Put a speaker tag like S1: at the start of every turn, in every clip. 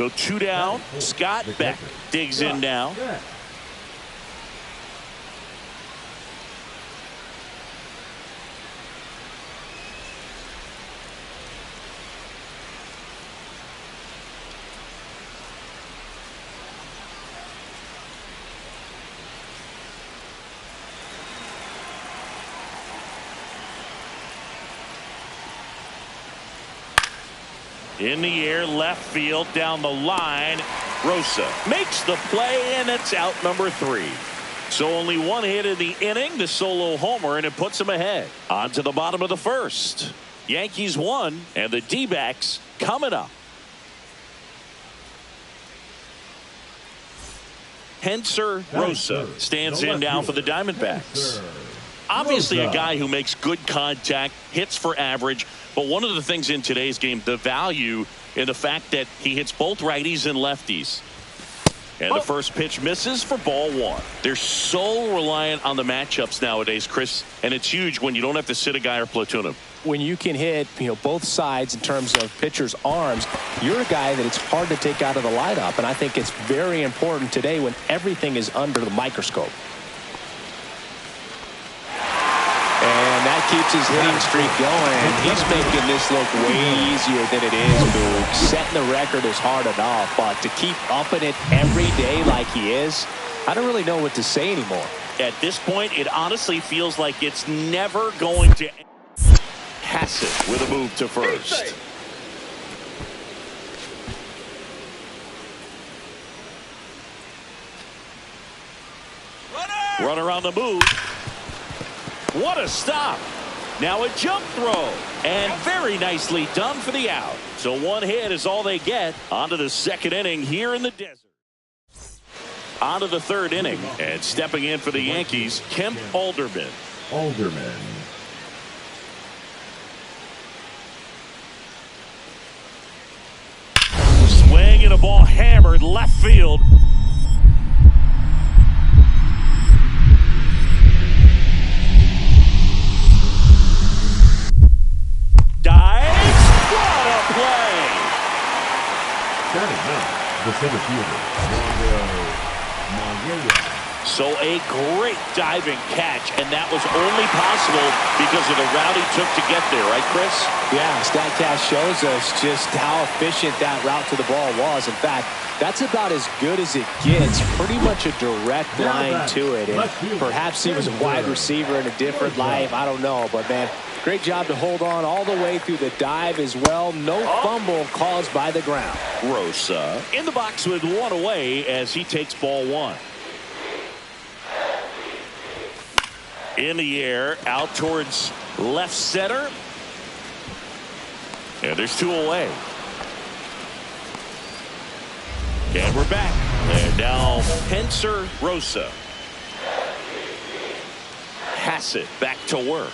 S1: So 2 down. Scott Beck digs in now. In the air, left field, down the line. Rosa makes the play, and it's out number 3. So only one hit in the inning, the solo homer, and it puts them ahead. On to the bottom of the first. Yankees won, and the D-backs coming up. Henser Rosa stands in now for the Diamondbacks. Obviously a guy who makes good contact, hits for average, but one of the things in today's game, the value in the fact that he hits both righties and lefties. And the first pitch misses for ball 1. They're so reliant on the matchups nowadays, Chris, and it's huge when you don't have to sit a guy or platoon him.
S2: When you can hit, both sides in terms of pitchers' arms, you're a guy that it's hard to take out of the lineup, and I think it's very important today when everything is under the microscope. And that keeps his hitting streak going. He's making this look way easier than it is, dude. Setting the record is hard enough, but to keep upping it every day like he is, I don't really know what to say anymore.
S1: At this point, it honestly feels like it's never going to end. Hassett with a move to first. Runner on the move. What a stop. Now a jump throw. And very nicely done for the out. So one hit is all they get. On to the second inning here in the desert. On to the third inning. And stepping in for the Yankees, Kemp Alderman. Swing and a ball hammered left field. So a great diving catch, and that was only possible because of the route he took to get there, right, Chris?
S2: Yeah, StatCast shows us just how efficient that route to the ball was. In fact, that's about as good as it gets. Pretty much a direct line to it. And perhaps he was a wide receiver in a different life. I don't know, but man, great job to hold on all the way through the dive as well. No fumble caused by the ground.
S1: Rosa in the box with one away as he takes ball 1. In the air, out towards left center. And there's 2 away. And we're back. And now Henser Rosa. Hassett back to work.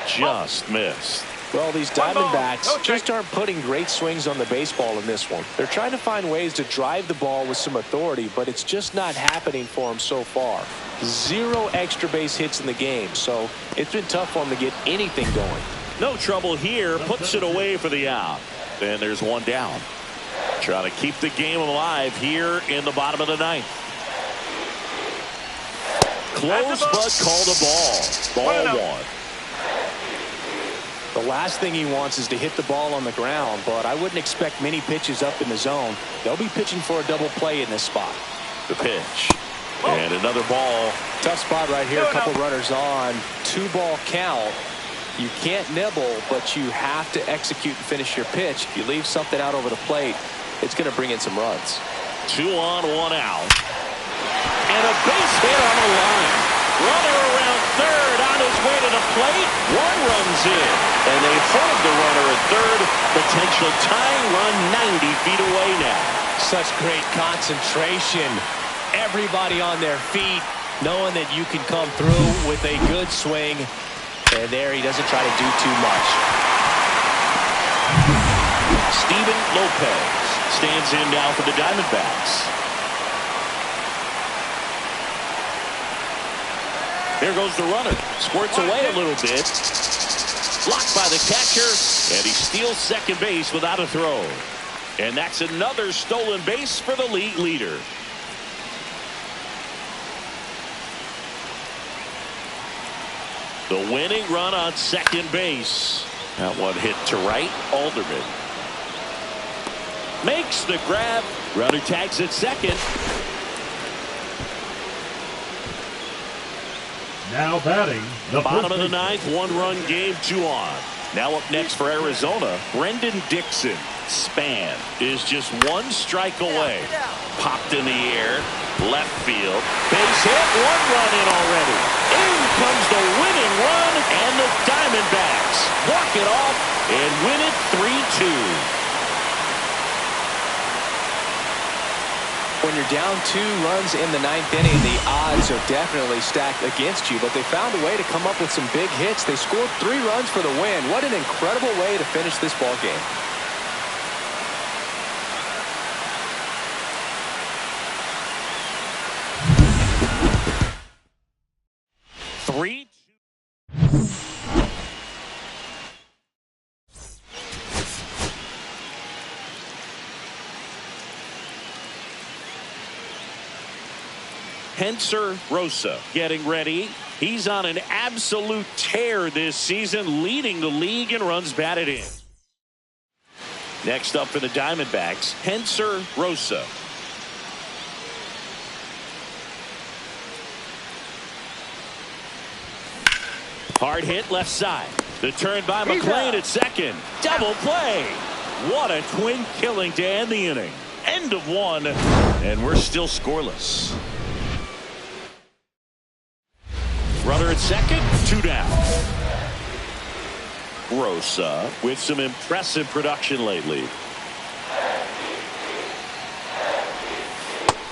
S1: Just missed.
S2: Well, these Diamondbacks just aren't putting great swings on the baseball in this one. They're trying to find ways to drive the ball with some authority, but it's just not happening for them so far. 0 extra base hits in the game, so it's been tough for them to get anything going.
S1: No trouble here. Puts it away for the out. And there's 1 down. Trying to keep the game alive here in the bottom of the 9th. Close but called a ball. Ball 1.
S2: The last thing he wants is to hit the ball on the ground, but I wouldn't expect many pitches up in the zone. They'll be pitching for a double play in this spot.
S1: The pitch. And another ball.
S2: Tough spot right here. A couple runners on. 2-ball count. You can't nibble, but you have to execute and finish your pitch. If you leave something out over the plate, it's going to bring in some runs.
S1: 2 on, 1 out. And a base hit on the line. Runner around third on his way to the plate. 1 runs in. And they hold the runner at third. Potential tying run 90 feet away now.
S2: Such great concentration. Everybody on their feet, knowing that you can come through with a good swing. And there he doesn't try to do too much.
S1: Steven Lopez stands in now for the Diamondbacks. There goes the runner. Squirts away a little bit. Blocked by the catcher. And he steals second base without a throw. And that's another stolen base for the league leader. The winning run on second base. That one hit to right. Alderman makes the grab. Runner tags at second.
S3: Now batting,
S1: the bottom of the ninth, 1-run game, 2 on. Now up next for Arizona, Brendan Dixon. Span is just 1 strike away. Popped in the air, left field. Base hit, 1 run in already. In comes the winning run, and the Diamondbacks walk it off and win it 3-2.
S2: When you're down 2 runs in the 9th inning, the odds are definitely stacked against you, but they found a way to come up with some big hits. They scored 3 runs for the win. What an incredible way to finish this ball game.
S1: Henser Rosa getting ready. He's on an absolute tear this season, leading the league in runs batted in. Next up for the Diamondbacks, Henser Rosa. Hard hit left side. The turn by McLean at second. Double play. What a twin killing to end the inning. End of 1, and we're still scoreless. Runner at second, 2 down. Rosa with some impressive production lately.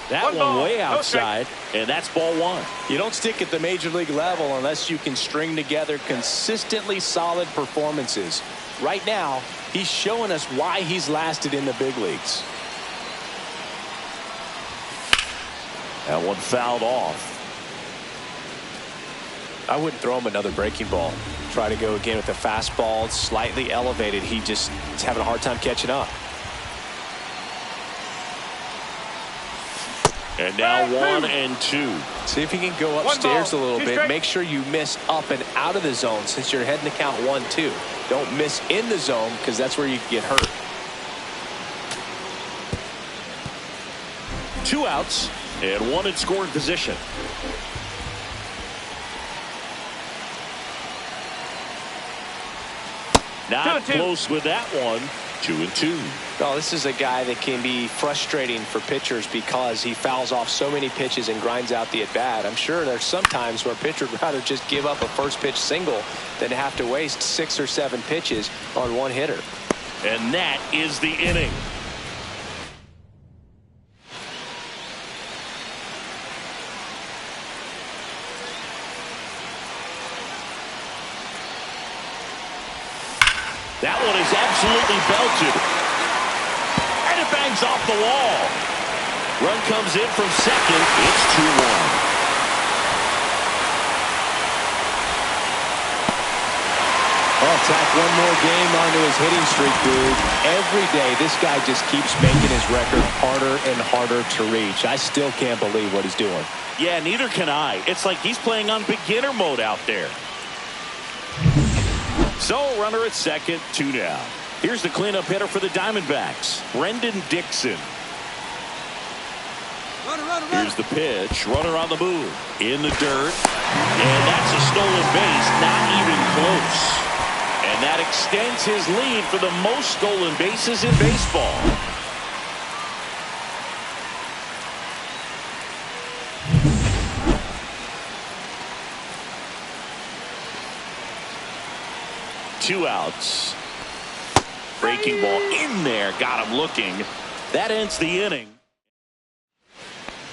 S1: That one way outside, and that's ball 1.
S2: You don't stick at the major league level unless you can string together consistently solid performances. Right now, he's showing us why he's lasted in the big leagues.
S1: That one fouled off.
S2: I wouldn't throw him another breaking ball. Try to go again with a fastball, slightly elevated. He's having a hard time catching up.
S1: And now 1 and 2.
S2: See if he can go upstairs a little bit. Make sure you miss up and out of the zone since you're heading to count 1-2. Don't miss in the zone because that's where you can get hurt.
S1: 2 outs and 1 in scoring position. Not close with that one. 2-2.
S2: Oh, this is a guy that can be frustrating for pitchers because he fouls off so many pitches and grinds out the at-bat. I'm sure there's some times where a pitcher would rather just give up a first pitch single than to have to waste 6 or 7 pitches on 1 hitter.
S1: And that is the inning. That one is absolutely belted. And it bangs off the wall. Run comes in from second. It's 2-1.
S2: Oh, tack 1 more game onto his hitting streak, dude. Every day, this guy just keeps making his record harder and harder to reach. I still can't believe what he's doing.
S1: Yeah, neither can I. It's like he's playing on beginner mode out there. So, runner at second, 2 down. Here's the cleanup hitter for the Diamondbacks, Brendan Dixon. Here's the pitch. Runner on the move. In the dirt. And that's a stolen base. Not even close. And that extends his lead for the most stolen bases in baseball. Two outs. Breaking ball in there. Got him looking. That ends the inning.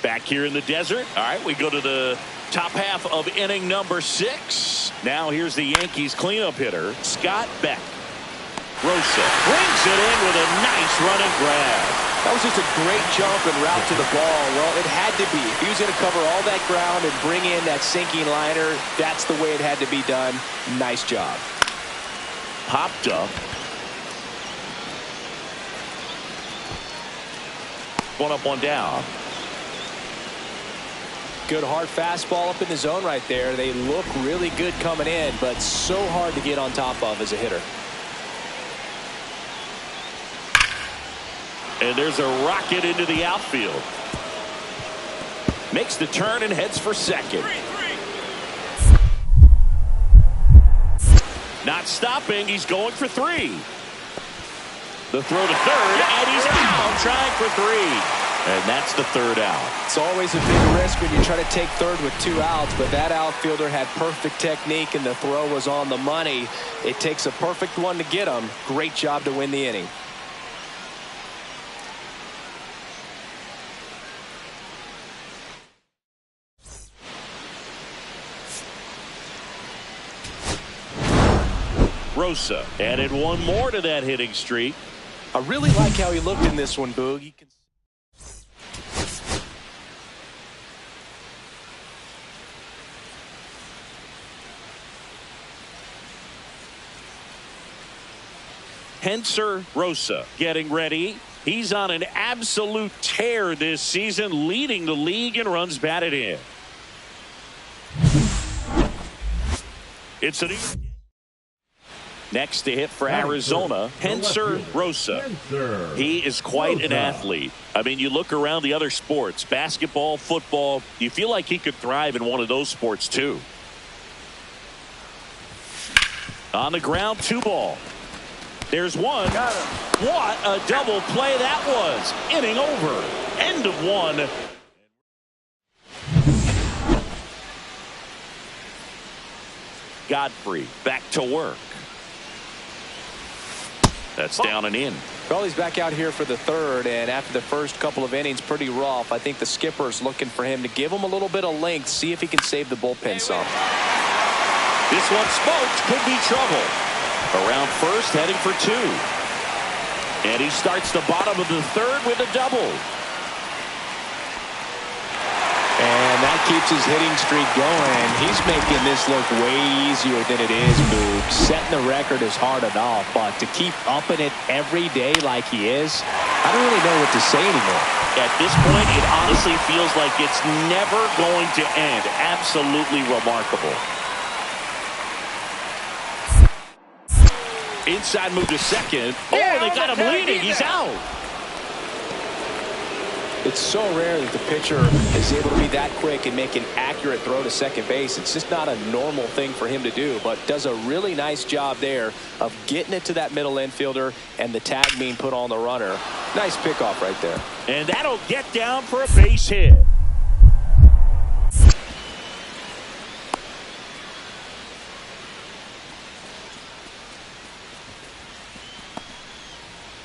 S1: Back here in the desert. All right, we go to the top half of inning number 6. Now here's the Yankees cleanup hitter, Scott Beck. Rosa brings it in with a nice running grab.
S2: That was just a great jump and route to the ball. Well, it had to be. If he was going to cover all that ground and bring in that sinking liner, that's the way it had to be done. Nice job.
S1: Popped up. One up, one down.
S2: Good hard fastball up in the zone right there. They look really good coming in, but so hard to get on top of as a hitter.
S1: And there's a rocket into the outfield. Makes the turn and heads for second. Not stopping. He's going for 3. The throw to third, and he's out trying for 3. And that's the third out.
S2: It's always a big risk when you try to take third with 2 outs, but that outfielder had perfect technique, and the throw was on the money. It takes a perfect one to get him. Great job to win the inning.
S1: Rosa added one more to that hitting streak.
S2: I really like how he looked in this one, Boog. He can...
S1: Henser Rosa getting ready. He's on an absolute tear this season, leading the league in runs batted in. It's an next to hit for Arizona, Henser Rosa. He is quite an athlete. I mean, you look around the other sports, basketball, football, you feel like he could thrive in one of those sports too. On the ground, 2 ball. There's one. What a double play that was. Inning over. End of 1. Godfrey back to work. That's down and in.
S2: Well, he's back out here for the third, and after the first couple of innings, pretty rough. I think the skipper's looking for him to give him a little bit of length, see if he can save the bullpen some.
S1: This one smoked. Could be trouble. Around first, heading for 2. And he starts the bottom of the third with a double.
S2: And that keeps his hitting streak going. He's making this look way easier than it is, Boog. Setting the record is hard enough, but to keep upping it every day like he is, I don't really know what to say anymore.
S1: At this point, it honestly feels like it's never going to end. Absolutely remarkable. Inside move to second. Oh, they got him leading. He's out.
S2: It's so rare that the pitcher is able to be that quick and make an accurate throw to second base. It's just not a normal thing for him to do, but does a really nice job there of getting it to that middle infielder and the tag being put on the runner. Nice pickoff right there.
S1: And that'll get down for a base hit.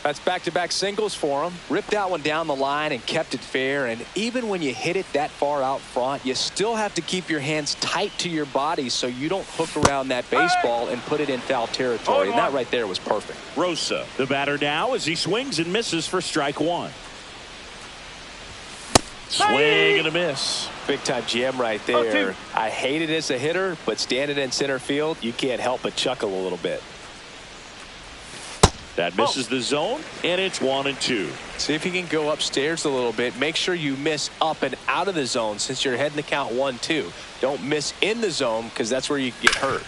S2: That's back-to-back singles for him. Ripped that one down the line and kept it fair. And even when you hit it that far out front, you still have to keep your hands tight to your body so you don't hook around that baseball and put it in foul territory. And that right there was perfect.
S1: Rosa, the batter now, as he swings and misses for strike 1. Swing and a miss.
S2: Big-time jam right there. I hate it as a hitter, but standing in center field, you can't help but chuckle a little bit.
S1: That misses the zone, and it's 1-2.
S2: See if you can go upstairs a little bit. Make sure you miss up and out of the zone since you're heading to count 1-2. Don't miss in the zone because that's where you get hurt.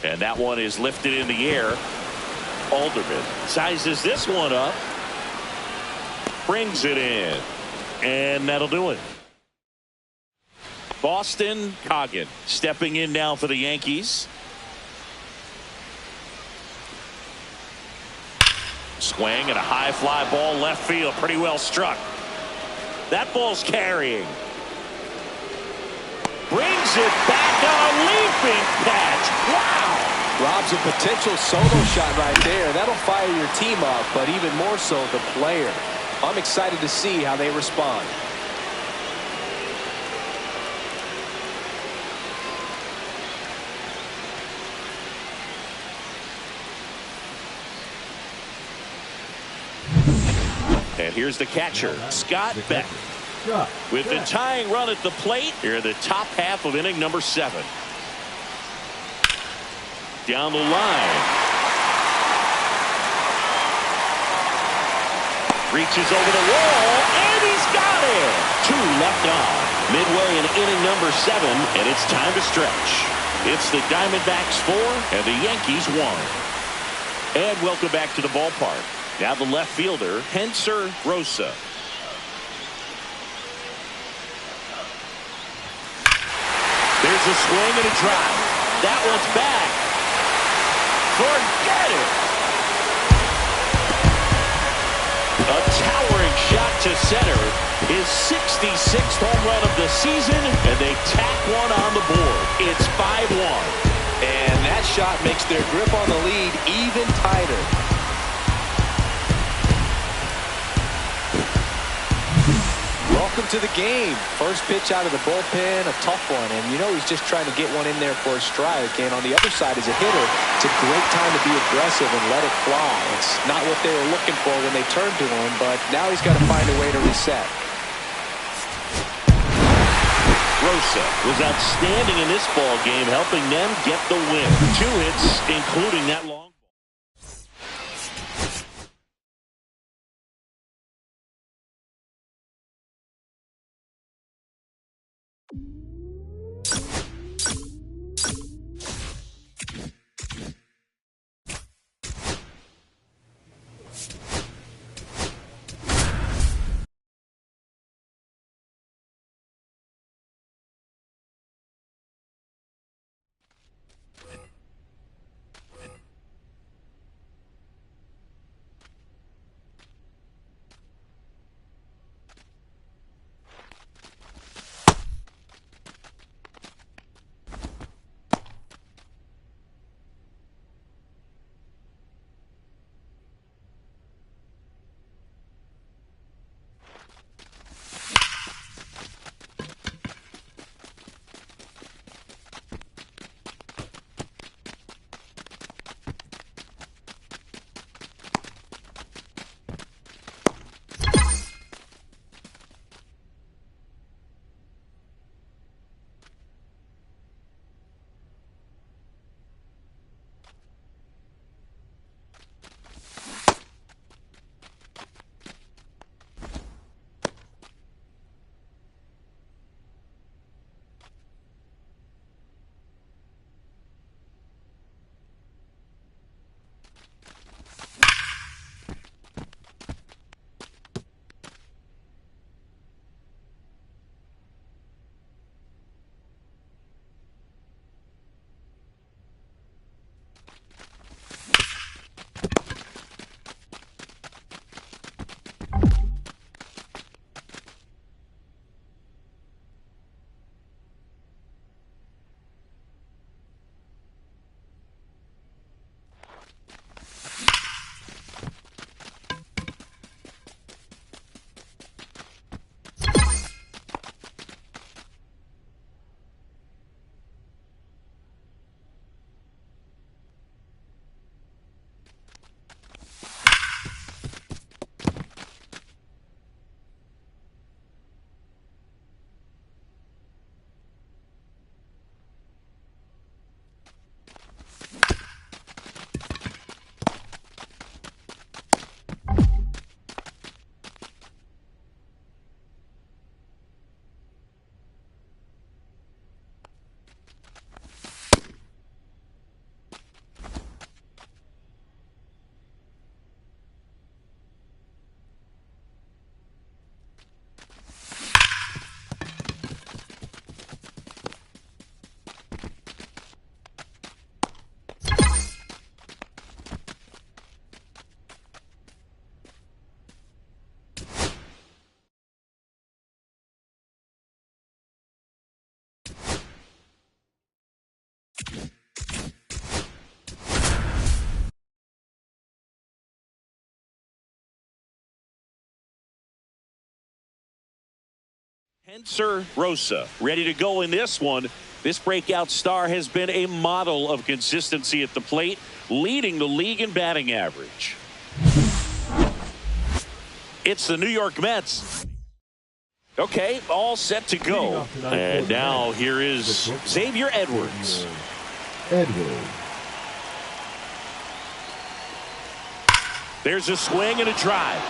S1: And that one is lifted in the air. Alderman sizes this one up. Brings it in. And that'll do it. Boston Coggin stepping in now for the Yankees. Swing and a high fly ball left field. Pretty well struck. That ball's carrying. Brings it back on a leaping catch. Wow.
S2: Robs a potential solo shot right there. That'll fire your team up, but even more so the player. I'm excited to see how they respond.
S1: And here's the catcher, Scott Beck. With the tying run at the plate, here in the top half of inning number 7. Down the line. Reaches over the wall, and he's got it. 2 left on. Midway in inning number 7, and it's time to stretch. It's the Diamondbacks 4 and the Yankees 1. And welcome back to the ballpark. Now the left fielder, Henser Rosa. There's a swing and a drive. That one's back. Forget it. A towering shot to center. His 66th home run of the season, and they tack one on the board. It's 5-1.
S2: And that shot makes their grip on the lead even tighter. Welcome to the game. First pitch out of the bullpen, a tough one. And you know he's just trying to get one in there for a strike. And on the other side as a hitter, it's a great time to be aggressive and let it fly. It's not what they were looking for when they turned to him, but now he's got to find a way to reset.
S1: Rosa was outstanding in this ball game, helping them get the win. 2 hits, including that long. Henser Rosa ready to go in this one. This breakout star has been a model of consistency at the plate, leading the league in batting average. It's the New York Mets. Okay, all set to go. And now here is Xavier Edwards. There's a swing and a drive.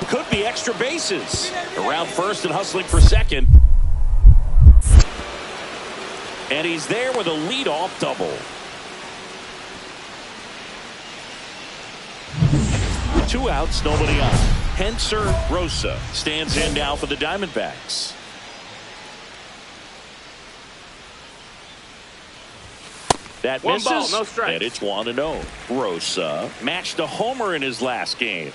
S1: Could be extra bases. Around first and hustling for second. And he's there with a leadoff double. 2 outs, nobody on. Henser Rosa stands in now for the Diamondbacks. That misses,
S3: 1 ball, no strikes.
S1: and it's 1-0. Rosa matched a homer in his last game.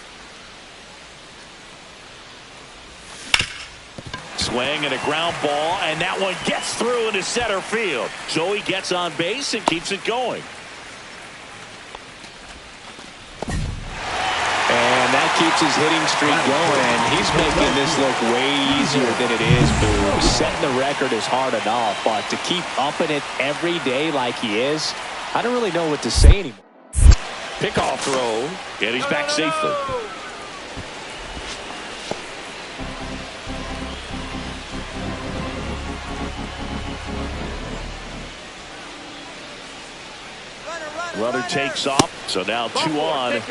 S1: Swing and a ground ball, and that one gets through into center field. So he gets on base and keeps it going.
S2: And that keeps his hitting streak going. He's making this look way easier than it is, Boo. Setting the record is hard enough, but to keep upping it every day like he is, I don't really know what to say anymore.
S1: Pickoff throw, and he's back safely. Runner takes off, so now 2 on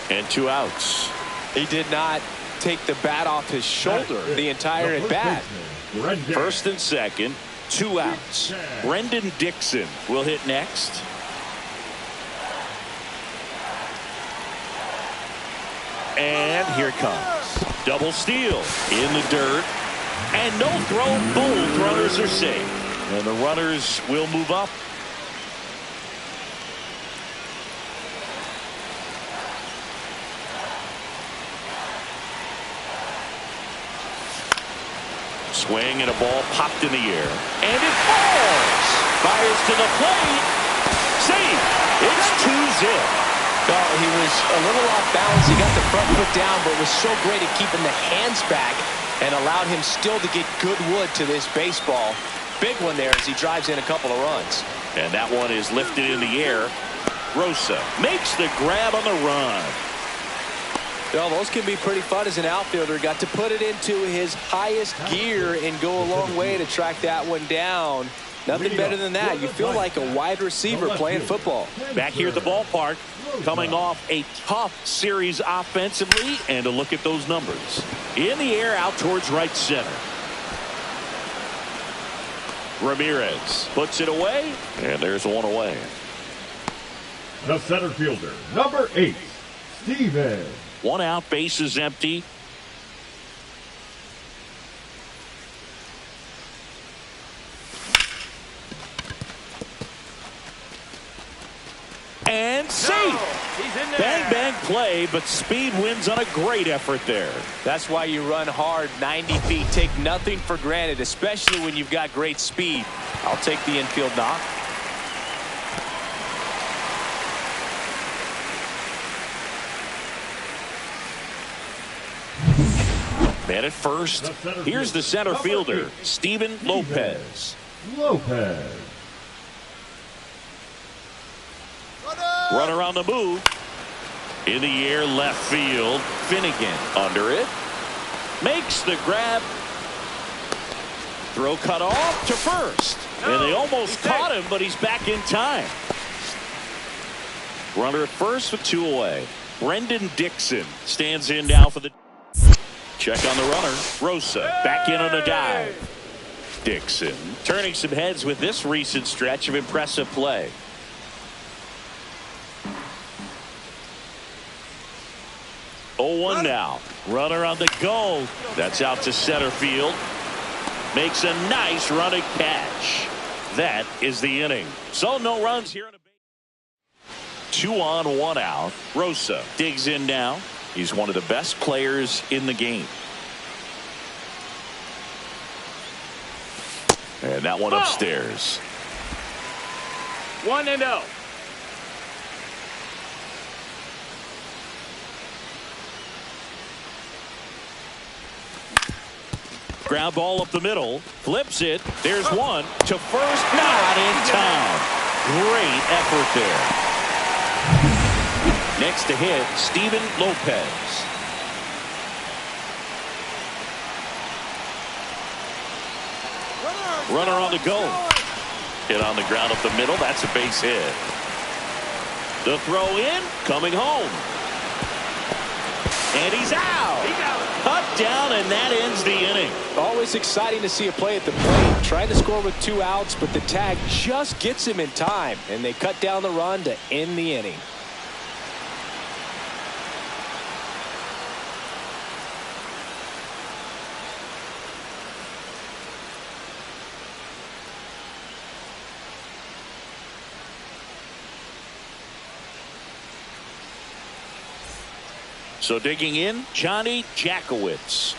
S1: and 2 outs.
S2: He did not take the bat off his shoulder the entire at bat.
S1: First and second, 2 outs. Brendan Dixon will hit next. And here comes. Double steal in the dirt. And no throw. Both runners are safe. And the runners will move up. Swing and a ball popped in the air. And it falls. Fires to the plate. Safe. It's 2-zip.
S2: Oh, he was a little off balance. He got the front foot down, but was so great at keeping the hands back and allowed him still to get good wood to this baseball. Big one there as he drives in a couple of runs.
S1: And that one is lifted in the air. Rosa makes the grab on the run.
S2: Well, those can be pretty fun as an outfielder. Got to put it into his highest gear and go a long way to track that one down. Nothing better than that. You feel like a wide receiver playing football.
S1: Back here at the ballpark, coming off a tough series offensively, and a look at those numbers. In the air, out towards right center. Ramirez puts it away, and there's one away.
S4: The center fielder, number 8, Steven.
S1: 1 out, base is empty. And safe. Bang, bang play, but speed wins on a great effort there.
S2: That's why you run hard 90 feet. Take nothing for granted, especially when you've got great speed. I'll take the infield knock.
S1: Man at first. Here's the center fielder, Steven Lopez. Runner on the move. In the air, left field. Finnegan under it. Makes the grab. Throw cut off to first. And they almost caught him, but he's back in time. Runner at first with 2 away. Brendan Dixon stands in now for the... Check on the runner. Rosa back in on a dive. Dixon turning some heads with this recent stretch of impressive play. Oh, 1 now. Runner on the go. That's out to center field. Makes a nice running catch. That is the inning. So no runs here in a base. 2 on, 1 out. Rosa digs in now. He's one of the best players in the game. And that one upstairs.
S3: 1-0.
S1: Ground ball up the middle. Flips it. There's one to first. Not in time. Great effort there. Next to hit, Steven Lopez. Runner on the go. Hit on the ground up the middle. That's a base hit. The throw in, coming home. And he's out. Cut down, and that ends the inning.
S2: Always exciting to see a play at the plate. Trying to score with 2 outs, but the tag just gets him in time, and they cut down the run to end the inning.
S1: So digging in, Johnny Jackowitz.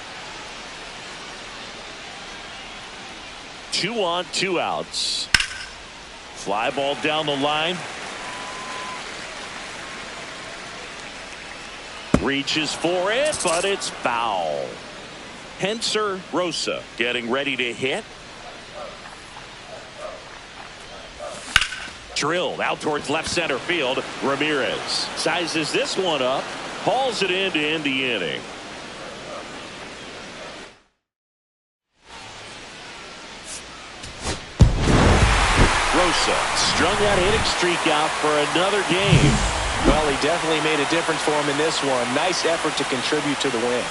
S1: 2 on, 2 outs. Fly ball down the line. Reaches for it, but it's foul. Henser Rosa getting ready to hit. Drilled out towards left center field. Ramirez sizes this one up. Hauls it in to end the inning. Rosa strung that hitting streak out for another game.
S2: Well, he definitely made a difference for him in this one. Nice effort to contribute to the win.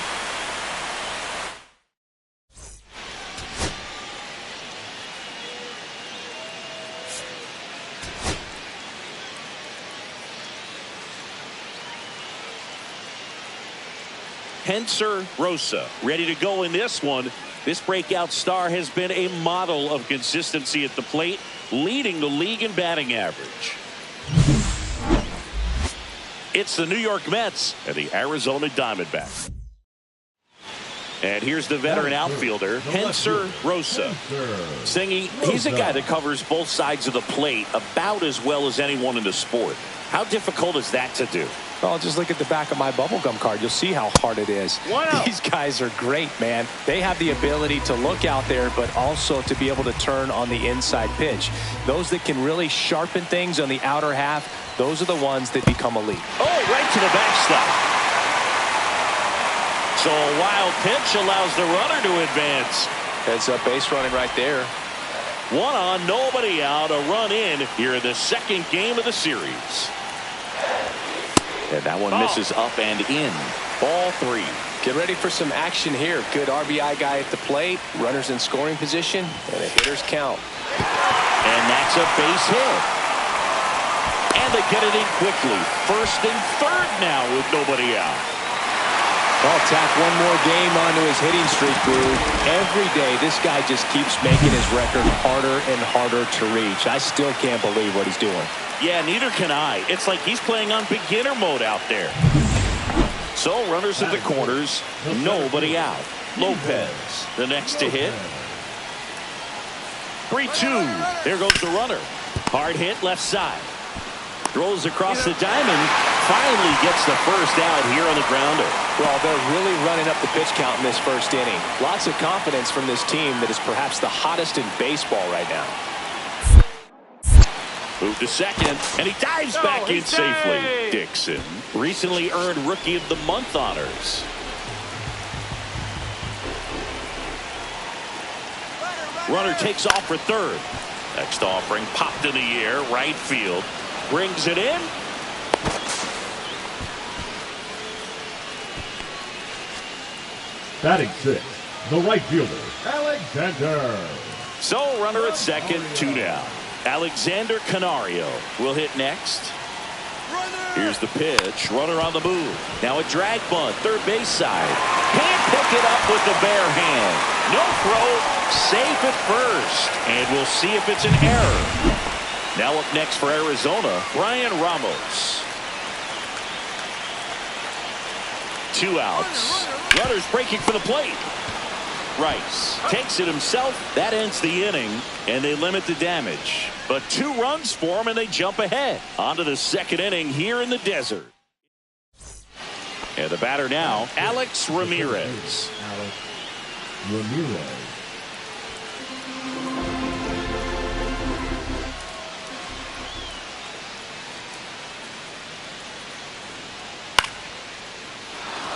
S1: Henser Rosa ready to go in this one. This breakout star has been a model of consistency at the plate, leading the league in batting average. It's the New York Mets and the Arizona Diamondbacks. And here's the veteran outfielder, Henser Rosa. Singy, he's a guy that covers both sides of the plate about as well as anyone in the sport. How difficult is that to do?
S2: Well, just look at the back of my bubblegum card. You'll see how hard it is.
S1: Wow.
S2: These guys are great, man. They have the ability to look out there, but also to be able to turn on the inside pitch. Those that can really sharpen things on the outer half, those are the ones that become elite.
S1: Oh, right to the backstop. So a wild pitch allows the runner to advance.
S2: Heads up base running right there.
S1: 1 on, nobody out, a run in here in the second game of the series. And that one misses up and in. Ball 3.
S2: Get ready for some action here. Good RBI guy at the plate. Runners in scoring position. And a hitter's count.
S1: And that's a base hit. And they get it in quickly. First and third now with nobody out.
S2: Well, tack one more game onto his hitting streak, Boo. Every day, this guy just keeps making his record harder and harder to reach. I still can't believe what he's doing.
S1: Yeah, neither can I. It's like he's playing on beginner mode out there. So runners at the corners, nobody out. Lopez, the next to hit. 3-2. There goes the runner. Hard hit left side. Throws across the diamond. Finally gets the first out here on the grounder.
S2: Well, they're really running up the pitch count in this first inning. Lots of confidence from this team that is perhaps the hottest in baseball right now.
S1: Move to second, and he dives back in safely. Dixon recently earned Rookie of the Month honors. Runner takes off for third. Next offering popped in the air, right field. Brings it in.
S4: Batting 6, the right fielder, Alexander.
S1: So runner at second, 2 down. Alexander Canario will hit next. Here's the pitch. Runner on the move. Now a drag bunt, third base side. Can't pick it up with the bare hand. No throw. Safe at first. And we'll see if it's an error. Now up next for Arizona, Brian Ramos. 2 outs. Runners breaking for the plate. Rice takes it himself. That ends the inning, and they limit the damage. But 2 runs for him, and they jump ahead. On to the second inning here in the desert. And the batter now, Alex Ramirez.
S4: Alex Ramirez.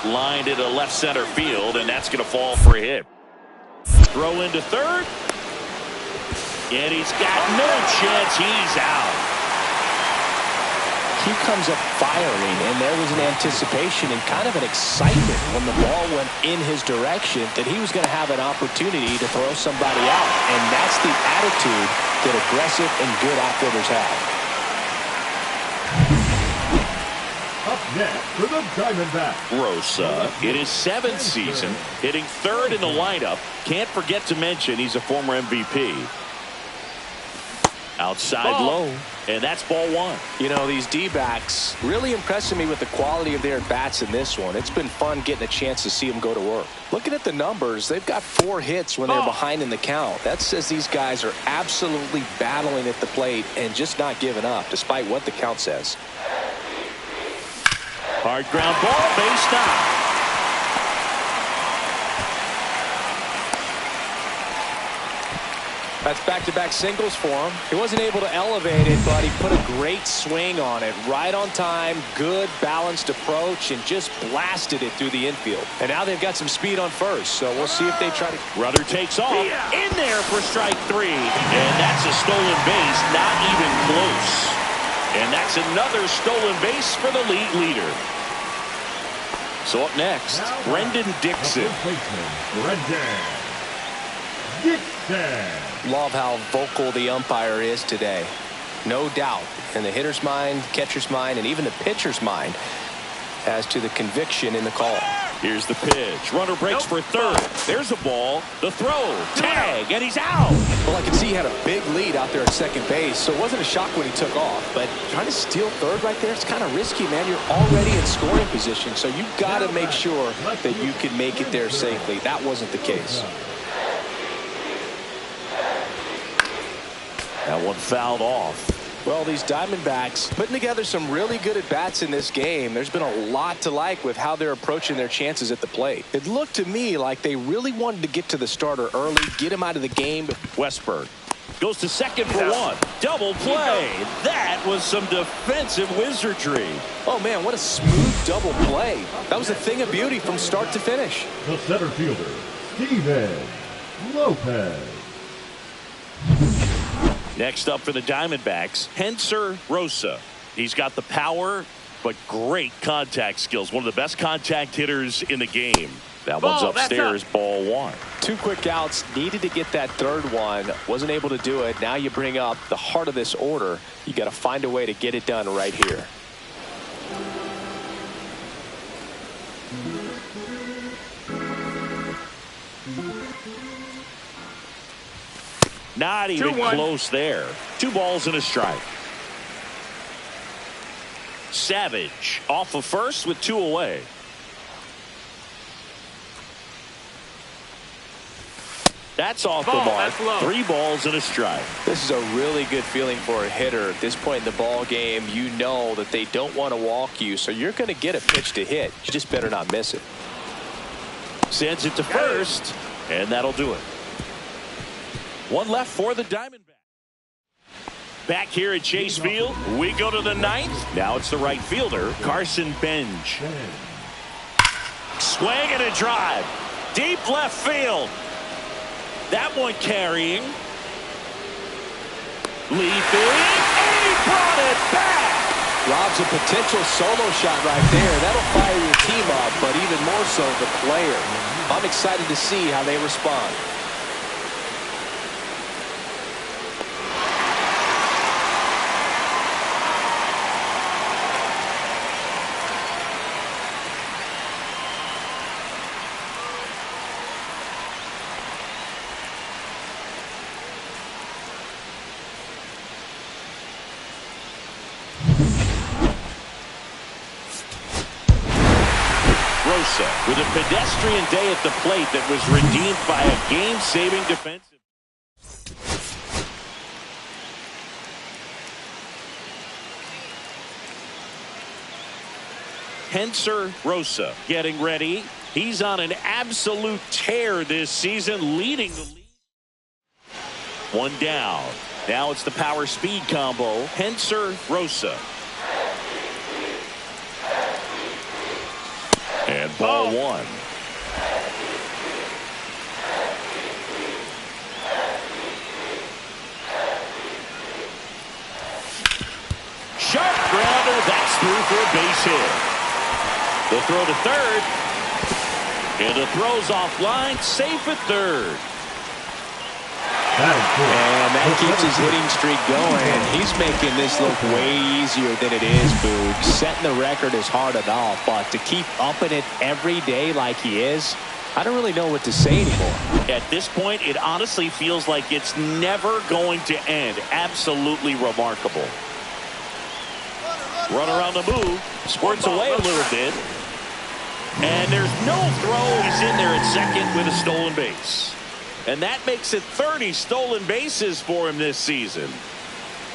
S1: Lined into left center field, and that's going to fall for a hit. Throw into third. And he's got no chance. He's out.
S2: He comes up firing, and there was an anticipation and kind of an excitement when the ball went in his direction that he was going to have an opportunity to throw somebody out. And that's the attitude that aggressive and good outfielders have.
S4: Up next for the Diamondbacks,
S1: Rosa, in his 7th season, hitting 3rd in the lineup. Can't forget to mention he's a former MVP. Outside low, and that's ball 1.
S2: You know, these D-backs really impressing me with the quality of their at-bats in this one. It's been fun getting a chance to see them go to work. Looking at the numbers, they've got 4 hits when they're behind in the count. That says these guys are absolutely battling at the plate and just not giving up, despite what the count says.
S1: Hard ground ball, base down.
S2: That's back-to-back singles for him. He wasn't able to elevate it, but he put a great swing on it. Right on time, good, balanced approach, and just blasted it through the infield. And now they've got some speed on first, so we'll see if they try to...
S1: Rudder takes off. In there for strike 3. And that's a stolen base, not even close. And that's another stolen base for the league leader. So up next, Brendan Dixon.
S4: Brendan Dixon.
S2: Love how vocal the umpire is today. No doubt in the hitter's mind, catcher's mind, and even the pitcher's mind as to the conviction in the call.
S1: Here's the pitch. Runner breaks for 3rd. There's a ball. The throw. Tag. And he's out.
S2: Well, I could see he had a big lead out there at second base, so it wasn't a shock when he took off. But trying to steal 3rd right there, it's kind of risky, man. You're already in scoring position, so you've got to make sure that you can make it there safely. That wasn't the case.
S1: That one fouled off.
S2: Well, these Diamondbacks putting together some really good at-bats in this game. There's been a lot to like with how they're approaching their chances at the plate. It looked to me like they really wanted to get to the starter early, get him out of the game.
S1: Westberg goes to second for 1. Double play. That was some defensive wizardry.
S2: Oh, man, what a smooth double play. That was a thing of beauty from start to finish.
S4: The center fielder, Steven Lopez.
S1: Next up for the Diamondbacks, Henser Rosa. He's got the power, but great contact skills. One of the best contact hitters in the game. That one's upstairs, ball 1.
S2: 2 quick outs, needed to get that 3rd one. Wasn't able to do it. Now you bring up the heart of this order. You got to find a way to get it done right here.
S1: Not even close there. 2 balls and a strike. Savage off of first with 2 away. That's off the mark. 3 balls and a strike.
S2: This is a really good feeling for a hitter. At this point in the ball game, you know that they don't want to walk you, so you're going to get a pitch to hit. You just better not miss it.
S1: Sends it to first, and that'll do it. 1 left for the Diamondbacks. Back here at Chase Field, we go to the 9th. Now it's the right fielder, Carson Benj. Swing and a drive. Deep left field. That one carrying. Leaping, and he brought it back.
S2: Rob's a potential solo shot right there. That'll fire your team up, but even more so the player. I'm excited to see how they respond.
S1: Rosa with a pedestrian day at the plate that was redeemed by a game-saving defensive. Henser Rosa getting ready. He's on an absolute tear this season, leading the league. 1 down. Now it's the power speed combo. Henser Rosa. And ball 1. That's through for a base hit. The throw to third. And the throw's offline, safe at third.
S2: And that keeps his hitting streak going, and he's making this look way easier than it is, Boog. Setting the record is hard enough, but to keep upping it every day like he is, I don't really know what to say anymore.
S1: At this point, it honestly feels like it's never going to end. Absolutely remarkable. Runner on the move, squirts away a little bit. And there's no throw. He's in there at second with a stolen base. And that makes it 30 stolen bases for him this season.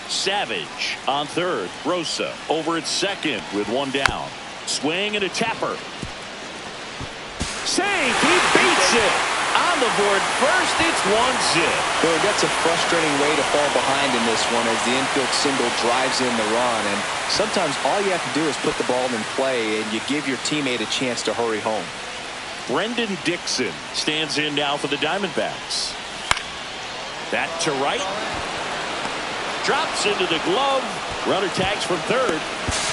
S1: Savage on third. Rosa over at second with one down. Swing and a tapper. Save. He beats it. On the board first, it's 1-0.
S2: Well, that's a frustrating way to fall behind in this one as the infield single drives in the run. And sometimes all you have to do is put the ball in play and you give your teammate a chance to hurry home.
S1: Brendan Dixon stands in now for the Diamondbacks. That to right. Drops into the glove. Runner tags from third.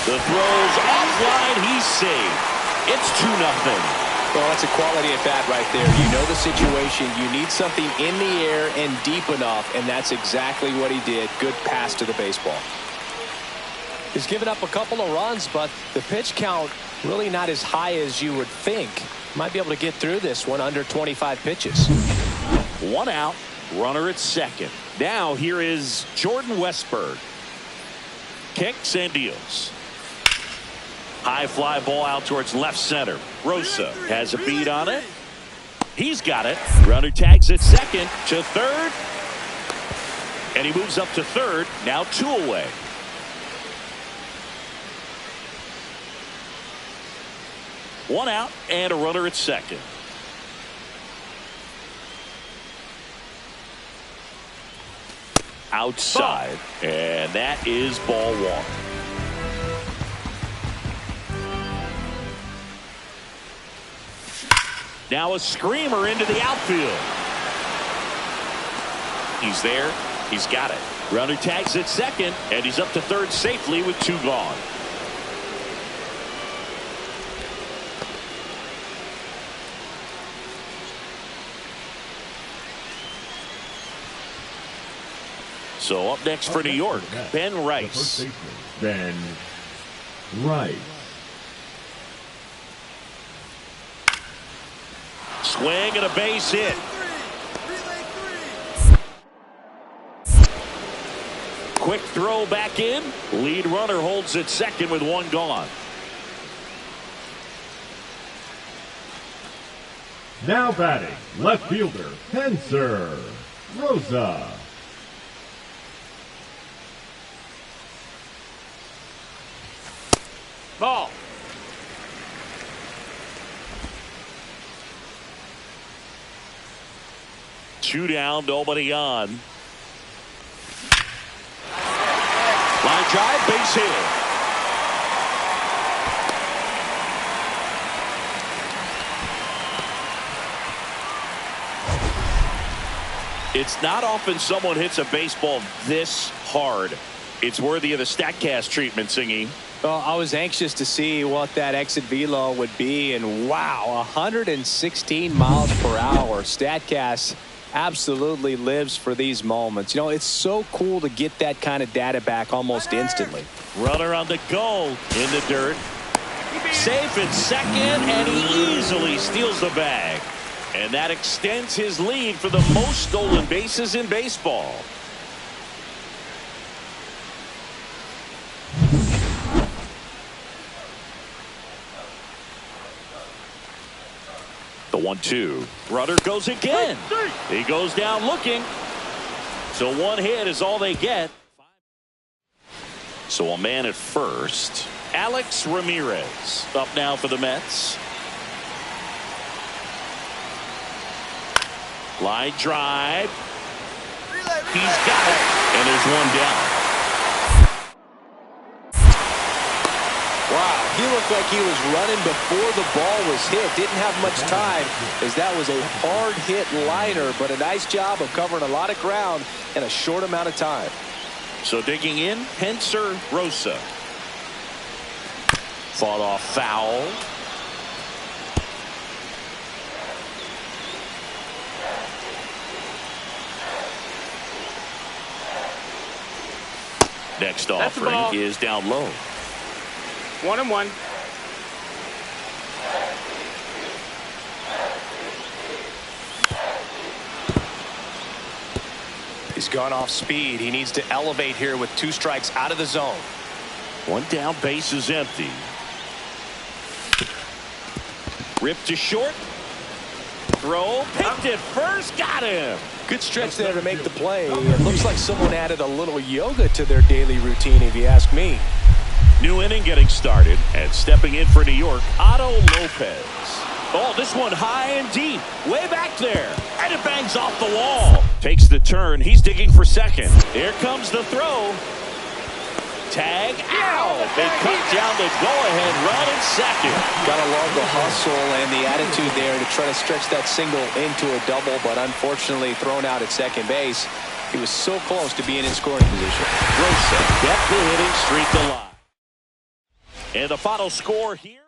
S1: The throw's offline. He's saved. It's 2-0.
S2: Well, that's a quality at bat right there. You know the situation. You need something in the air and deep enough, and that's exactly what he did. Good pass to the baseball. He's given up a couple of runs, but the pitch count really not as high as you would think. Might be able to get through this one under 25 pitches.
S1: One out, runner at second. Now here is Jordan Westburg. Kicks and deals. High fly ball out towards left center. Rosa has a beat on it. He's got it. Runner tags at second to third. And he moves up to third. Now 2 away. One out and a runner at second. Outside. And that is ball 1. Now a screamer into the outfield. He's there. He's got it. Runner tags at second, and he's up to third safely with 2 gone. So up next for New York, Ben Rice.
S4: Ben Rice.
S1: Swing and a base hit. Quick throw back in. Lead runner holds at second with 1 gone.
S4: Now batting, left fielder, Hanser Rosa.
S1: Ball. Two down, nobody on. Line drive, base hit. It's not often someone hits a baseball this hard. It's worthy of the StatCast treatment, Singy.
S2: Well, I was anxious to see what that exit velo would be, and wow, 116 miles per hour. StatCast absolutely lives for these moments. You know, it's so cool to get that kind of data back almost instantly.
S1: Runner on the go in the dirt. Safe at second, and he easily steals the bag. And that extends his lead for the most stolen bases in baseball. The 1-2. Runner goes again. He goes down looking. So 1 hit is all they get. So a man at first. Alex Ramirez up now for the Mets. Line drive. He's got it. And there's 1 down.
S2: Wow, he looked like he was running before the ball was hit. Didn't have much time as that was a hard hit liner, but a nice job of covering a lot of ground in a short amount of time.
S1: So digging in, Hanser Rosa. Fought off foul. Next offering is down low.
S3: 1-1.
S2: He's gone off speed. He needs to elevate here with 2 strikes out of the zone.
S1: One down, base is empty. Ripped to short. Throw, picked it first, got him.
S2: Good stretch there to make the play. It looks like someone added a little yoga to their daily routine, if you ask me.
S1: New inning getting started, and stepping in for New York, Otto Lopez. Oh, this one high and deep, way back there, and it bangs off the wall. Takes the turn, he's digging for second. Here comes the throw. Tag out. They cut down the go-ahead run in second.
S2: Gotta love the hustle and the attitude there to try to stretch that single into a double, but unfortunately thrown out at second base. He was so close to being in scoring position.
S1: Rosa kept the hitting streak alive. And the final score here.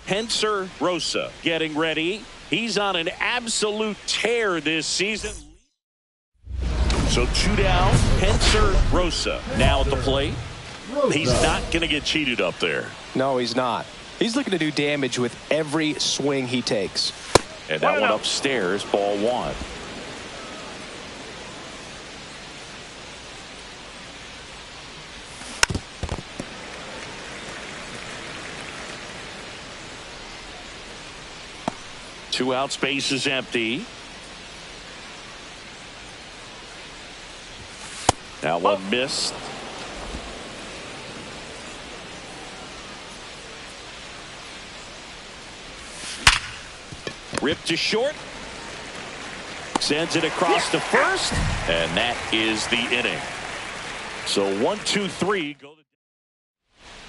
S1: Henser Rosa getting ready. He's on an absolute tear this season. So 2 down. Henser Rosa now at the plate. He's not going to get cheated up there.
S2: No, he's not. He's looking to do damage with every swing he takes.
S1: And that one upstairs, ball 1. Two out, space is empty. Now one missed. Ripped to short. Sends it across to first. And that is the inning. So 1, 2, 3 go.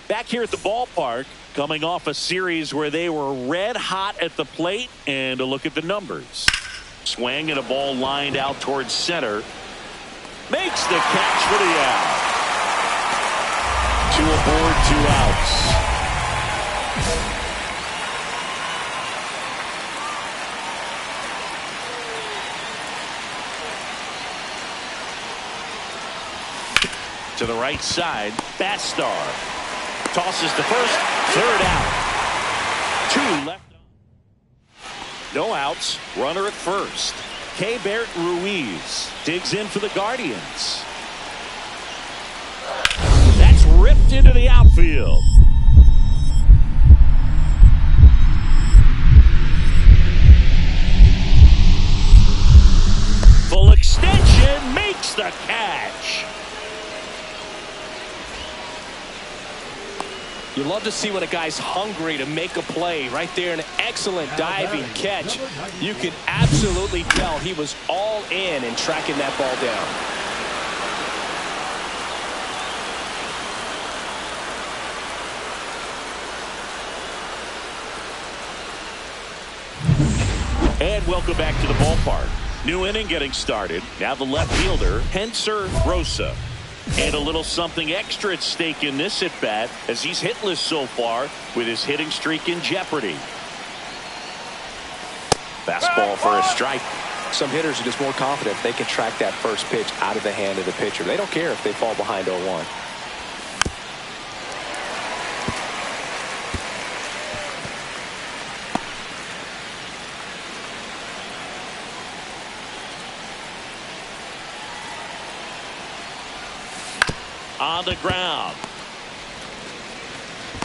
S1: Back here at the ballpark, coming off a series where they were red hot at the plate, and a look at the numbers. Swing and a ball lined out towards center. Makes the catch for the out. 2 aboard, 2 outs. To the right side, Bastar. Tosses to first, 3rd out. 2 left. No outs, runner at first. Keibert Ruiz digs in for the Guardians. That's ripped into the outfield. Full extension, makes the catch.
S2: You love to see when a guy's hungry to make a play. Right there, an excellent diving catch. You could absolutely tell he was all in tracking that ball
S1: down. And welcome back to the ballpark. New inning getting started. Now the left fielder, Henser Rosa. And a little something extra at stake in this at-bat as he's hitless so far with his hitting streak in jeopardy. Fastball for a strike.
S2: Some hitters are just more confident if they can track that first pitch out of the hand of the pitcher. They don't care if they fall behind 0-1.
S1: On the ground.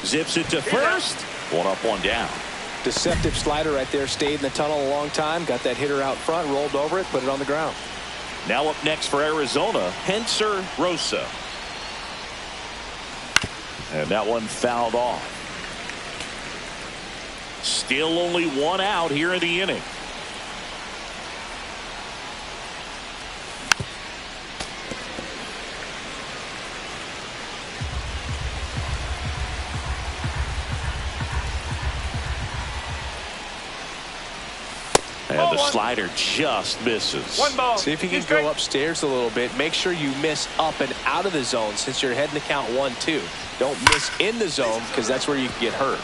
S1: Zips it to first. 1 up, 1 down.
S2: Deceptive slider right there. Stayed in the tunnel a long time. Got that hitter out front. Rolled over it. Put it on the ground.
S1: Now up next for Arizona, Henser Rosa. And that one fouled off. Still only one out here in the inning. And the slider just misses.
S3: One ball.
S2: See if you can go upstairs a little bit. Make sure you miss up and out of the zone since you're heading to count 1-2. Don't miss in the zone because that's where you can get hurt.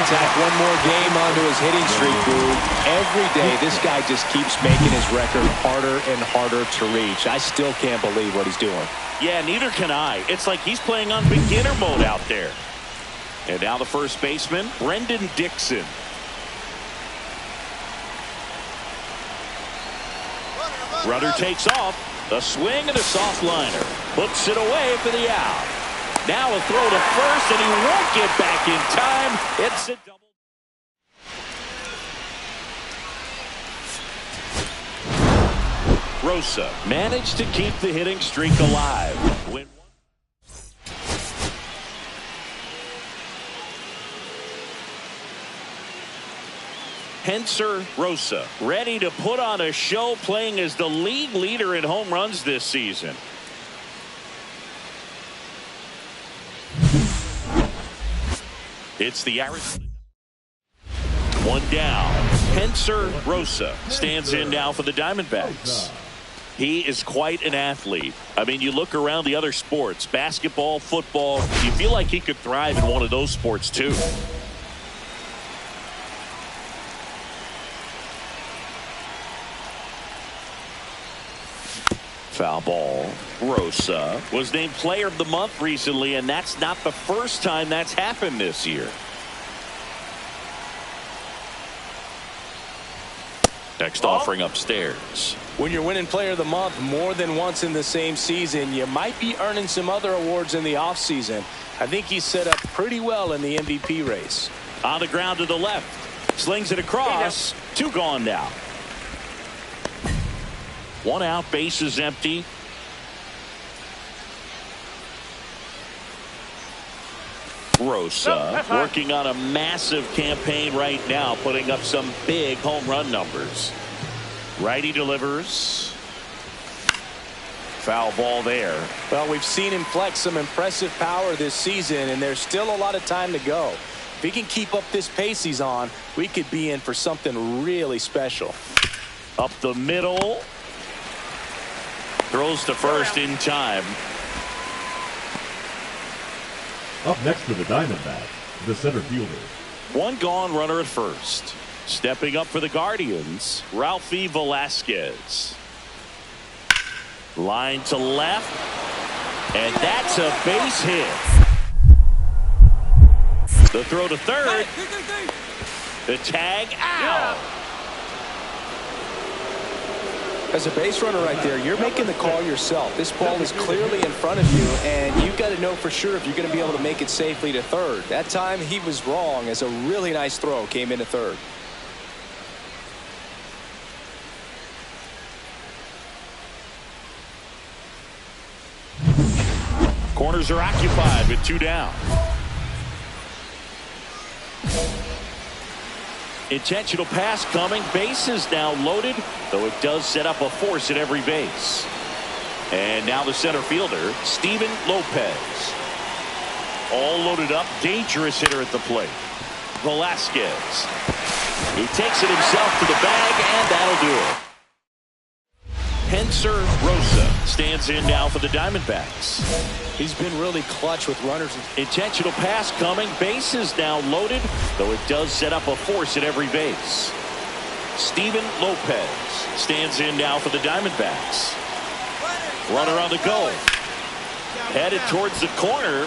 S2: Tack one more game onto his hitting streak, dude. Every day, this guy just keeps making his record harder and harder to reach. I still can't believe what he's doing.
S1: Yeah, neither can I. It's like he's playing on beginner mode out there. And now the first baseman, Brendan Dixon. Runner takes off. A swing and a soft liner. Puts it away for the out. Now a throw to first, and he won't get back in time. It's a double. Rosa managed to keep the hitting streak alive. Henser Rosa ready to put on a show, playing as the league leader in home runs this season. It's the Arizona. One down. Henser Rosa stands in now for the Diamondbacks. He is quite an athlete. I mean, you look around the other sports, basketball, football, you feel like he could thrive in one of those sports too. Foul ball. Rosa was named Player of the Month recently, and that's not the first time that's happened this year. Next offering upstairs.
S2: When you're winning Player of the Month more than once in the same season, you might be earning some other awards in the offseason. I think he's set up pretty well in the MVP race.
S1: On the ground to the left. Slings it across. Two gone now. One out, bases empty. Rosa working on a massive campaign right now, putting up some big home run numbers. Righty delivers. Foul ball there.
S2: Well, we've seen him flex some impressive power this season, and there's still a lot of time to go. If he can keep up this pace he's on, we could be in for something really special.
S1: Up the middle. Throws to first in time.
S4: Up next for the Diamondbacks, the center fielder.
S1: One gone, runner at first. Stepping up for the Guardians, Ralphie Velasquez. Line to left. And that's a base hit. The throw to third. The tag out.
S2: As a base runner right there, you're making the call yourself. This ball is clearly in front of you, and you've got to know for sure if you're going to be able to make it safely to third. That time he was wrong, as a really nice throw came into third.
S1: Corners are occupied with two down. Intentional pass coming. Bases now loaded, though it does set up a force at every base. And now the center fielder, Steven Lopez. All loaded up. Dangerous hitter at the plate. Velasquez. He takes it himself to the bag, and that'll do it. Henser Rosa stands in now for the Diamondbacks.
S2: He's been really clutch with runners.
S1: Intentional pass coming. Bases now loaded, though it does set up a force at every base. Steven Lopez stands in now for the Diamondbacks. Runner on the go. Headed towards the corner.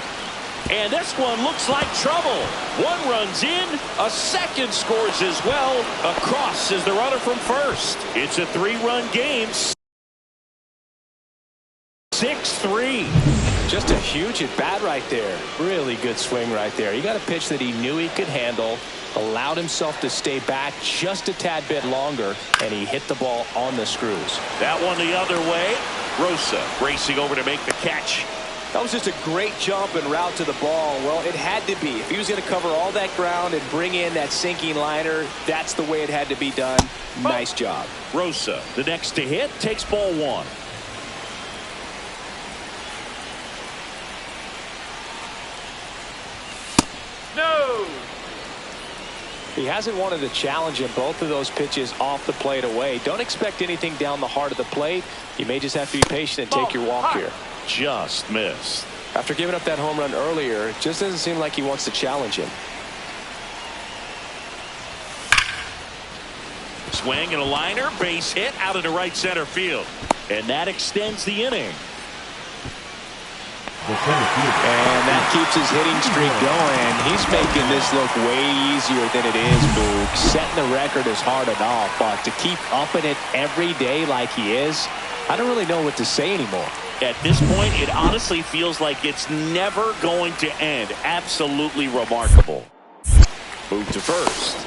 S1: And this one looks like trouble. One runs in. A second scores as well. Across is the runner from first. It's a three-run game. 6-3.
S2: Just a huge at bat right there. Really good swing right there. He got a pitch that he knew he could handle, allowed himself to stay back just a tad bit longer, and he hit the ball on the screws.
S1: That one the other way. Rosa racing over to make the catch.
S2: That was just a great jump and route to the ball. Well, it had to be. If he was going to cover all that ground and bring in that sinking liner, that's the way it had to be done. Nice job.
S1: Rosa, the next to hit, takes ball one.
S3: No.
S2: He hasn't wanted to challenge him. Both of those pitches off the plate away. Don't expect anything down the heart of the plate. You may just have to be patient and take your walk here.
S1: Just missed.
S2: After giving up that home run earlier, it just doesn't seem like he wants to challenge him.
S1: Swing and a liner, base hit out into right center field. And that extends the inning.
S2: And that keeps his hitting streak going. He's making this look way easier than it is, Boog. Setting the record is hard enough, but to keep upping it every day like he is, I don't really know what to say anymore.
S1: At this point, it honestly feels like it's never going to end. Absolutely remarkable. Move to first.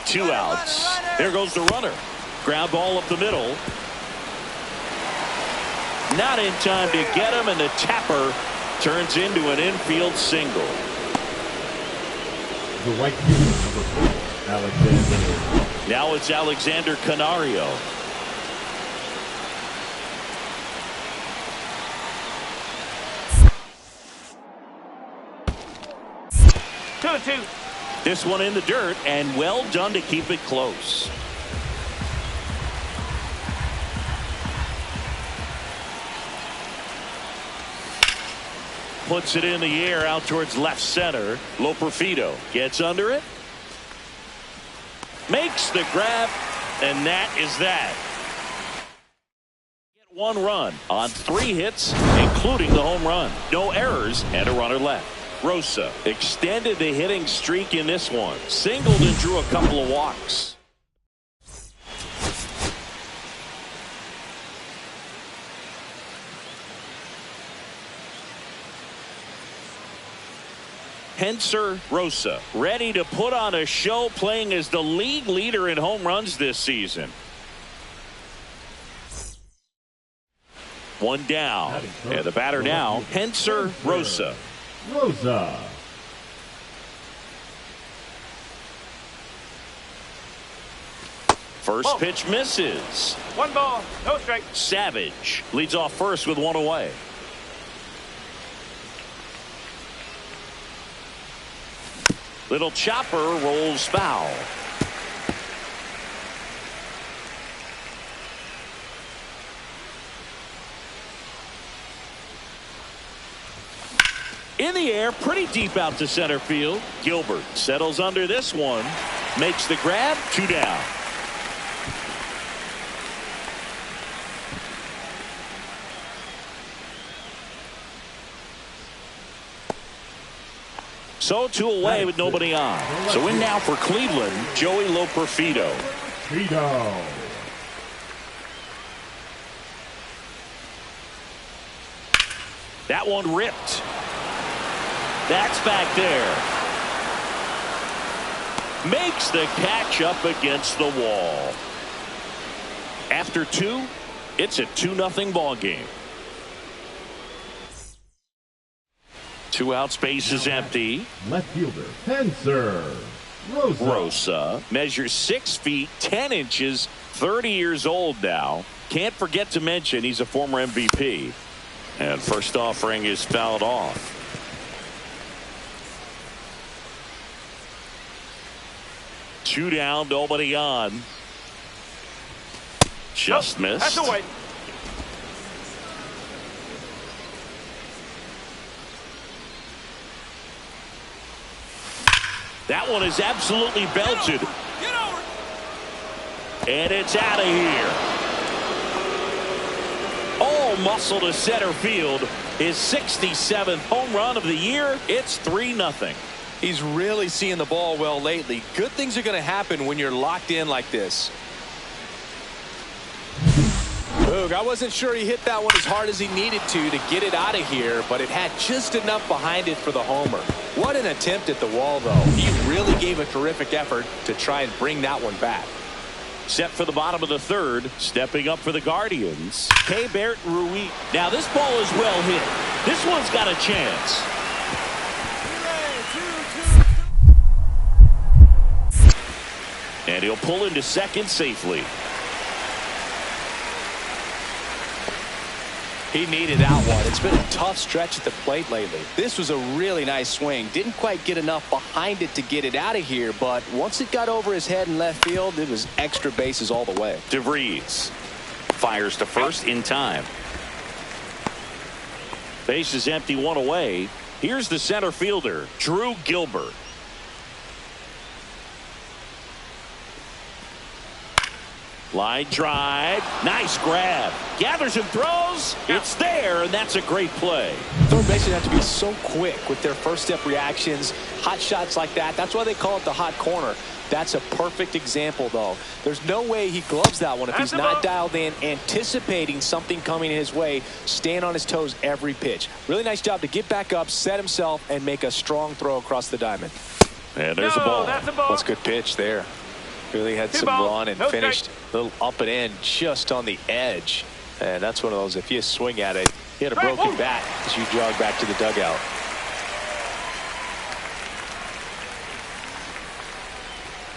S1: Two outs. There goes the runner. Ground ball up the middle. Not in time to get him, and the tapper turns into an infield single.
S4: The right fielder, number 4, Alexander.
S1: Now it's Alexander Canario.
S3: Two.
S1: This one in the dirt, and well done to keep it close. Puts it in the air out towards left center. Loperfido gets under it. Makes the grab, and that is that. Get one run on 3 hits, including the home run. No errors and a runner left. Rosa extended the hitting streak in this one. Singled and drew a couple of walks. Henser Rosa ready to put on a show, playing as the league leader in home runs this season. One down, and the batter now, Henser Rosa. First pitch misses.
S3: 1 ball, no strike.
S1: Savage leads off first with 1 away. Little chopper rolls foul. In the air, pretty deep out to center field. Gilbert settles under this one. Makes the grab, 2 down. So 2 away with nobody on. So in now for Cleveland, Joey Loperfido. That one ripped. That's back there. Makes the catch up against the wall. After 2, it's a 2-0 ball game. 2 out, space is empty.
S4: Left fielder, Henser
S1: Rosa measures 6 feet 10 inches, 30 years old now. Can't forget to mention he's a former MVP. And first offering is fouled off. Two down, nobody on. Just missed.
S3: That's away.
S1: That one is absolutely belted. Get over. And it's out of here. All muscle to center field. His 67th home run of the year. It's 3-0.
S2: He's really seeing the ball well lately. Good things are going to happen when you're locked in like this. Boog, I wasn't sure he hit that one as hard as he needed to get it out of here, but it had just enough behind it for the homer. What an attempt at the wall, though. He really gave a terrific effort to try and bring that one back.
S1: Set for the bottom of the third, stepping up for the Guardians, Keibert Ruiz. Now this ball is well hit. This one's got a chance. And he'll pull into second safely.
S2: He needed that one. It's been a tough stretch at the plate lately. This was a really nice swing. Didn't quite get enough behind it to get it out of here, but once it got over his head in left field, it was extra bases all the way.
S1: DeVries fires to first in time. Base is empty, one away. Here's the center fielder, Drew Gilbert. Line drive. Nice grab. Gathers and throws. It's there, and that's a great play.
S2: Third basemen have to be so quick with their first step reactions. Hot shots like that. That's why they call it the hot corner. That's a perfect example, though. There's no way he gloves that one if he's not dialed in, anticipating something coming his way, staying on his toes every pitch. Really nice job to get back up, set himself, and make a strong throw across the diamond.
S1: And there's a ball.
S3: That's a ball.
S2: That's a good pitch there. Really had some run and finished a little up and in just on the edge. And that's one of those, if you swing at it, you had a broken bat as you jog back to the dugout.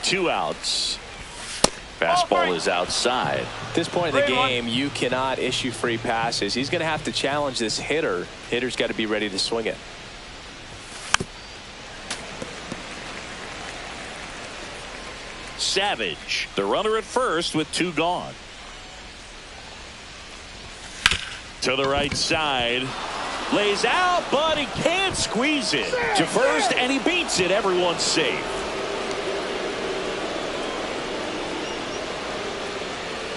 S1: Two outs. Fastball is outside.
S2: At this point in the game, you cannot issue free passes. He's going to have to challenge this hitter. Hitter's got to be ready to swing it.
S1: Savage, the runner at first with two gone. To the right side. Lays out, but he can't squeeze it. To first, and he beats it. Everyone's safe.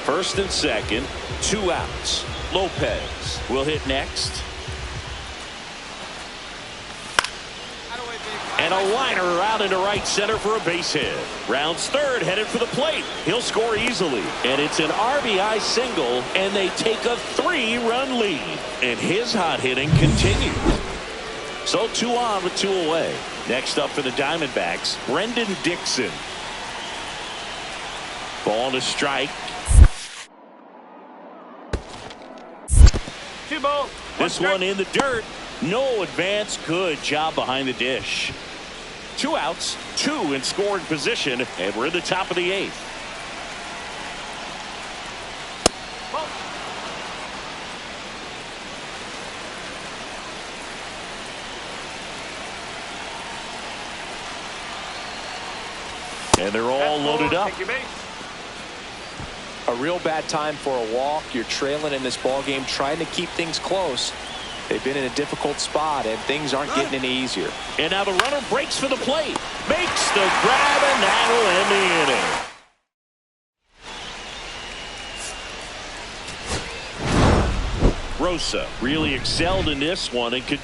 S1: First and second, two outs. Lopez will hit next. And a liner out into right center for a base hit. Rounds third, headed for the plate. He'll score easily. And it's an RBI single, and they take a 3-run lead. And his hot hitting continues. So 2 on with 2 away. Next up for the Diamondbacks, Brendan Dixon. Ball to strike.
S3: 2 balls.
S1: This one in the dirt. No advance. Good job behind the dish. 2 outs, 2 in scoring position, and we're in the top of the 8th. And they're all loaded up.
S2: A real bad time for a walk. You're trailing in this ball game, trying to keep things close. They've been in a difficult spot, and things aren't getting any easier.
S1: And now the runner breaks for the plate. Makes the grab, and that'll end the inning. Rosa really excelled in this one and could